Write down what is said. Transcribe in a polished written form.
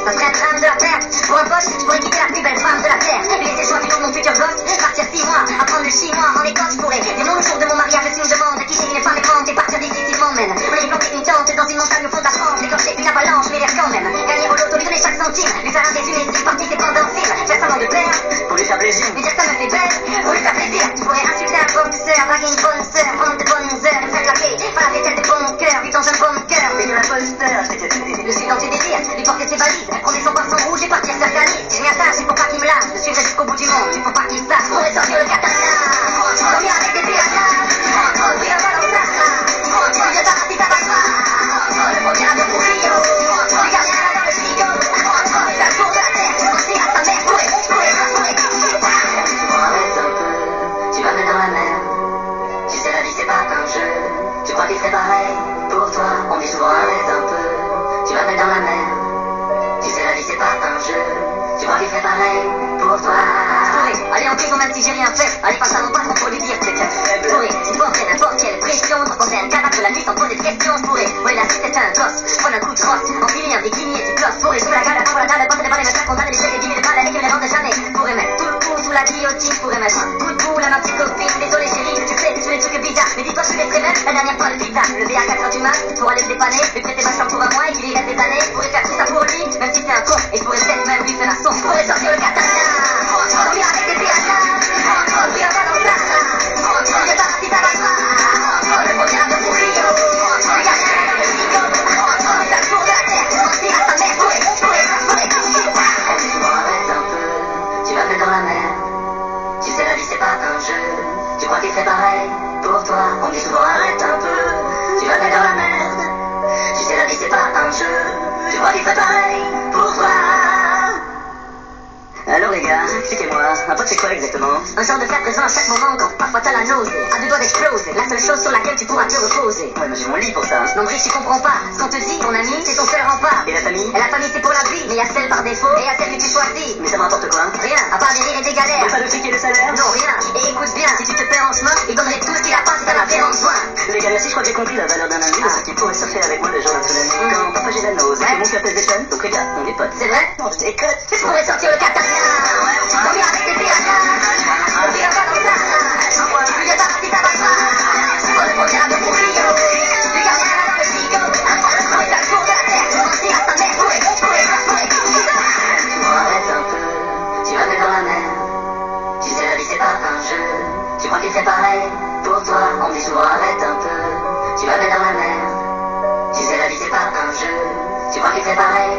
Ça serait un drame de la perte. Pour un poste, je pourrais quitter la plus belle femme de la terre. Lui laisser le choix du nom de mon futur gosse. Partir 6 mois, apprendre le chinois en Écosse. Je pourrais dire non le jour de mon mariage si on me demande de quitter une femme aimante et partir d'ici s'il m'emmène. On est planté une tente dans une montagne au fond de la France. Déclencher une avalanche, mais l'air quand même. Gagner au loto, lui donner chaque centime. Lui faire un résumé d'une partie c'est pendant le film. Faire semblant de plaire. Pour lui faire plaisir. Mais dire ça me fait belle. Pour lui faire plaisir. Tu pourrais insulter un boxeur, draguer une bonne sœur, prendre de bonnes heures, me faire claquer, faire la vaisselle de bon cœur, lui dans un bon cœur. Mais un imposteur, je t'ai cassé. Je suis dans ses délires, lui porter ses valises, prendre son poisson rouge et partir s'affalir. Si je m'y attache, il faut pas qu'il me lâche, je suivrai jusqu'au bout du monde, il faut pas qu'il sache. Pour sortir le katana, dormir avec des piratas, ouvrir un ballon ça, tu viens d'arracher ta battra, le premier avion pour Rio, tu gardes rien là dans le frigo, la tour de la terre, tu mentir à ta mère, courir. Arrête un peu, tu vas mettre dans la mer. Tu sais la vie c'est pas un jeu, tu crois qu'il serait pareil pour toi. On dit souvent arrête un peu, tu vas mettre dans la mer. Tu sais la vie c'est pas un jeu, tu crois qu'il serait pareil pour toi. Allez en prison même si j'ai rien fait. Allez face à mon patron pour lui dire que c'est faible. Pourri, supporter n'importe quelle pression. Transporter un cadavre de la nuit sans poser de questions. Pourri, ouais là si c'est un gosse. Prendre un coup de crosse, enfiler un bikini et du gloss. Pourri, jouer la gale, attendre la dalle, passer devant les mecs, condamner les chèques et 10 000 balles, et qui me les rendent jamais. Pourri mettre tout le coup sous la guillotine. Pourri mettre un coup de boule à ma petite copine. Désolé chérie, tu sais, tu fais des trucs bizarres. Mais dis-toi, je te laisserai même la dernière fois le pizza. Levé à 4h du mat pour aller se dépanner. Lui prêter ma chambre pour un mois et qu'il y reste des années. Pourrais faire tout ça pour lui, même si c'est un con. Et je pourrais peut-être même lui faire un son. Pourrais sortir le katana, dormir avec des piratas. Ouvrir un ballon ça, tu viens d'arracher ta battra, le premier avion pour Rio, tu gardes rien dans le frigo, la tour de la terre, tu mentir à ta mère, pourri. On dit souvent arrête un peu, tu vas mettre dans la mer. Tu sais la vie c'est pas un jeu, tu crois qu'il serait pareil pour toi. On dit souvent arrête un peu, tu vas mettre dans la merde. Tu sais la vie c'est pas un jeu, tu crois qu'il serait pareil pour toi. Alors les gars, expliquez-moi, un pote c'est quoi exactement? Un genre de faire présent à chaque moment quand parfois t'as la nausée, à deux doigts d'exploser, la seule chose sur laquelle tu pourras te reposer. Ouais mais j'ai mon lit pour ça. Non Brice, tu comprends pas, ce qu'on te dit, ton ami, c'est ton seul rempart. Et la famille? Et la famille c'est pour la vie, mais y a celle par défaut, et y a celle que tu choisis. Mais ça me rapporte quoi? Rien, à part des rires et des galères. Mais pas de fric et de salaire? Non rien, et écoute bien, si tu te perds en chemin, il donnerait tout ce qu'il a pas si t'en as vraiment besoin. Les gars, merci, je crois que j'ai compris la valeur d'un ami, de ceux qui pourraient surfer avec moi le jour d'un tsunami. Quand parfois j'ai la nose, et mon cœur pèse des tonnes, donc les gars, on est potes. C'est vrai? Non, je déconne. Je pourrais sortir le katana, dormir avec des piratas, ouvrir un ballon ça, tu viens d'arracher ta battra, le premier avion pour Rio, tu gardes rien là dans le frigo, trouver la tour de la terre, tu mentir à ta mère, pourri. Arrête un peu, tu vas mettre dans la mer. Tu sais la vie c'est pas un jeu, tu crois qu'il serait pareil pour toi. On dit souvent arrête un peu, tu vas mettre dans la mer. Tu sais la vie c'est pas un jeu, tu crois qu'il serait pareil